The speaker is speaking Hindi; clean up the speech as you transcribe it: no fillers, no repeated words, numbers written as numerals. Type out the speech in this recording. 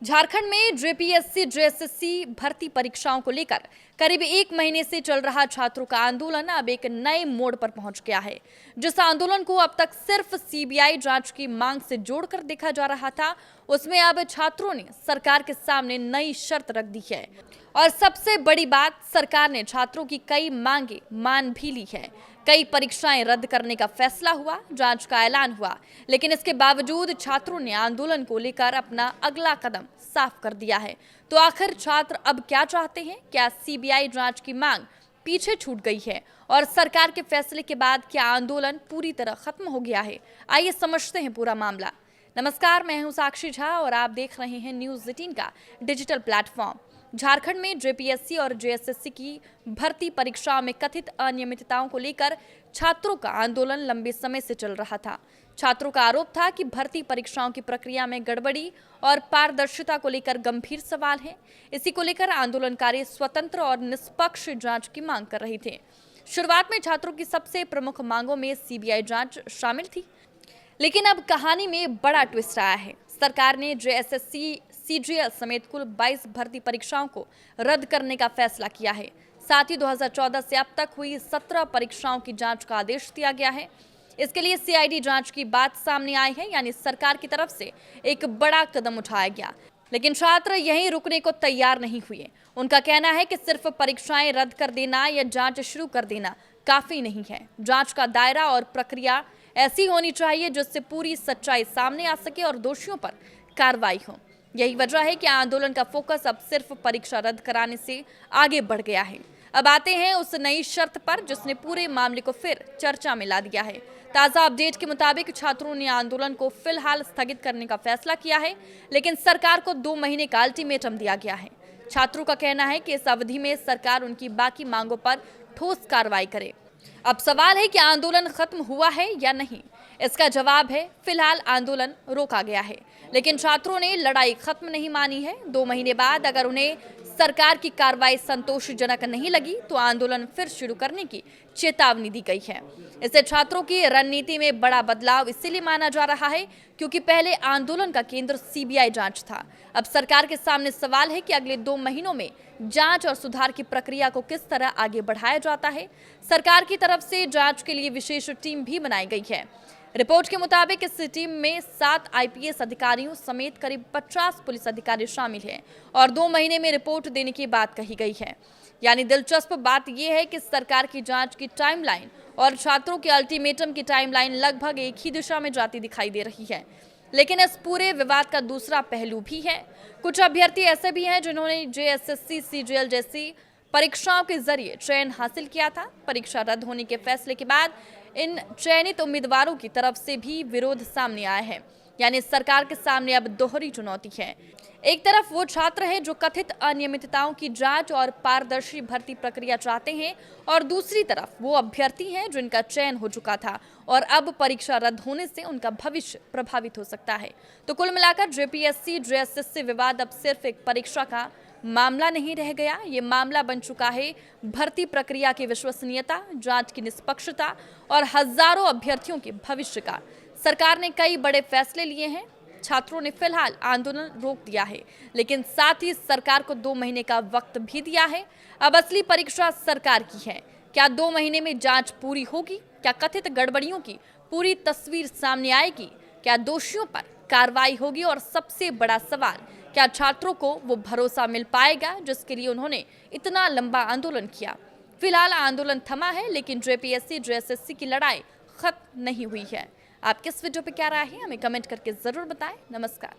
झारखंड में जेपीएससी जेएसएससी भर्ती परीक्षाओं को लेकर करीब 1 महीने से चल रहा छात्रों का आंदोलन अब एक नए मोड़ पर पहुंच गया है। जिस आंदोलन को अब तक सिर्फ सीबीआई जांच की मांग से जोड़कर देखा जा रहा था, उसमें अब छात्रों ने सरकार के सामने नई शर्त रख दी है। और सबसे बड़ी बात, सरकार ने छात्रों की कई मांगे मान भी ली है। कई परीक्षाएं रद्द करने का फैसला हुआ, जांच का ऐलान हुआ, लेकिन इसके बावजूद छात्रों ने आंदोलन को लेकर अपना अगला कदम साफ कर दिया है। तो आखिर छात्र अब क्या चाहते हैं? क्या सीबीआई जांच की मांग पीछे छूट गई है और सरकार के फैसले के बाद क्या आंदोलन पूरी तरह खत्म हो गया है? आइए समझते हैं पूरा मामला। नमस्कार, मैं हूं साक्षी झा और आप देख रहे हैं न्यूज़ 18 का डिजिटल प्लेटफॉर्म। झारखंड में जेपीएससी और जेएसएससी की भर्ती परीक्षाओं में कथित अनियमितताओं को लेकर छात्रों का आंदोलन लंबे समय से चल रहा था। छात्रों का आरोप था कि भर्ती परीक्षाओं की प्रक्रिया में गड़बड़ी और पारदर्शिता को लेकर गंभीर सवाल है। इसी को लेकर आंदोलनकारी स्वतंत्र और निष्पक्ष जांच की मांग कर रहे थे। शुरुआत में छात्रों की सबसे प्रमुख मांगों में सीबीआई जांच शामिल थी, लेकिन अब कहानी में बड़ा ट्विस्ट आया है। सरकार ने जेएसएससी सीजीएल समेत कुल 22 भर्ती परीक्षाओं को रद्द करने का फैसला किया है। साथ ही 2014 से अब तक हुई 17 परीक्षाओं की जांच का आदेश दिया गया है। इसके लिए सीआईडी जांच की बात सामने आई है, यानी सरकार की तरफ से एक बड़ा कदम उठाया गया। लेकिन छात्र यहीं रुकने को तैयार नहीं हुए। उनका कहना है कि सिर्फ परीक्षाएं रद्द कर देना या जांच शुरू कर देना काफी नहीं है। जांच का दायरा और प्रक्रिया ऐसी होनी चाहिए जिससे पूरी सच्चाई सामने आ सके और दोषियों पर कार्रवाई हो। यही वजह है कि आंदोलन का फोकस अब सिर्फ परीक्षा रद्द कराने से आगे बढ़ गया है। अब आते हैं उस नई शर्त पर जिसने पूरे मामले को फिर चर्चा में ला दिया है। ताजा अपडेट के मुताबिक छात्रों ने आंदोलन को फिलहाल स्थगित करने का फैसला किया है, लेकिन सरकार को 2 महीने का अल्टीमेटम दिया गया है। छात्रों का कहना है कि इस अवधि में सरकार उनकी बाकी मांगों पर ठोस कार्रवाई करे। अब सवाल है कि आंदोलन खत्म हुआ है या नहीं। इसका जवाब है, फिलहाल आंदोलन रोका गया है, लेकिन छात्रों ने लड़ाई खत्म नहीं मानी है। 2 महीने बाद अगर उन्हें सरकार की कार्रवाई संतोषजनक नहीं लगी तो आंदोलन फिर शुरू करने की चेतावनी दी गई है। इससे छात्रों की रणनीति में बड़ा बदलाव इसीलिए माना जा रहा है क्योंकि पहले आंदोलन का केंद्र सीबीआई जांच था। अब सरकार के सामने सवाल है कि अगले 2 महीनों में जांच और सुधार की प्रक्रिया को किस तरह आगे बढ़ाया जाता है। सरकार की तरफ से जांच के लिए विशेष टीम भी बनाई गई है। रिपोर्ट के मुताबिक इस टीम में 7 आईपीएस अधिकारियों समेत करीब 50 पुलिस अधिकारी शामिल हैं और 2 महीने में रिपोर्ट देने की बात कही गई है। यानी दिलचस्प बात यह है कि सरकार की जांच की टाइमलाइन और छात्रों के अल्टीमेटम की टाइमलाइन लगभग एक ही दिशा में जाती दिखाई दे रही है। लेकिन इस पूरे विवाद का दूसरा पहलू भी है। कुछ अभ्यर्थी ऐसे भी हैं जिन्होंने जेएसएससी सीजीएल जैसी परीक्षाओं के जरिए चयन हासिल किया था। परीक्षा रद्द होने के फैसले के बाद इन चयनित उम्मीदवारों की तरफ से भी विरोध सामने आया है। यानी सरकार के सामने अब दोहरी चुनौती है। एक तरफ वो छात्र हैं जो कथित अनियमितताओं की जांच और पारदर्शी भर्ती प्रक्रिया चाहते हैं, और दूसरी तरफ वो अभ्यर्थी हैं जिनका चयन हो चुका था और अब परीक्षा रद्द होने से उनका भविष्य प्रभावित हो सकता है। तो कुल मिलाकर जेपीएससी जेएसएससी विवाद अब सिर्फ एक परीक्षा का मामला नहीं रह गया। ये मामला बन चुका है भर्ती प्रक्रिया की विश्वसनीयता, जांच की निष्पक्षता और हजारों अभ्यर्थियों के भविष्य का। सरकार ने कई बड़े फैसले लिए हैं। छात्रों ने फिलहाल आंदोलन रोक दिया है, लेकिन साथ ही सरकार को 2 महीने का वक्त भी दिया है। अब असली परीक्षा सरकार की है। क्या 2 महीने में जांच पूरी होगी? क्या कथित गड़बड़ियों की पूरी तस्वीर सामने आएगी? क्या दोषियों पर कार्रवाई होगी? और सबसे बड़ा सवाल, क्या छात्रों को वो भरोसा मिल पाएगा जिसके लिए उन्होंने इतना लंबा आंदोलन किया? फिलहाल आंदोलन थमा है, लेकिन जेपीएससी जेएसएससी की लड़ाई खत्म नहीं हुई है। आप किस वीडियो पे क्या राय है, हमें कमेंट करके जरूर बताएं। नमस्कार।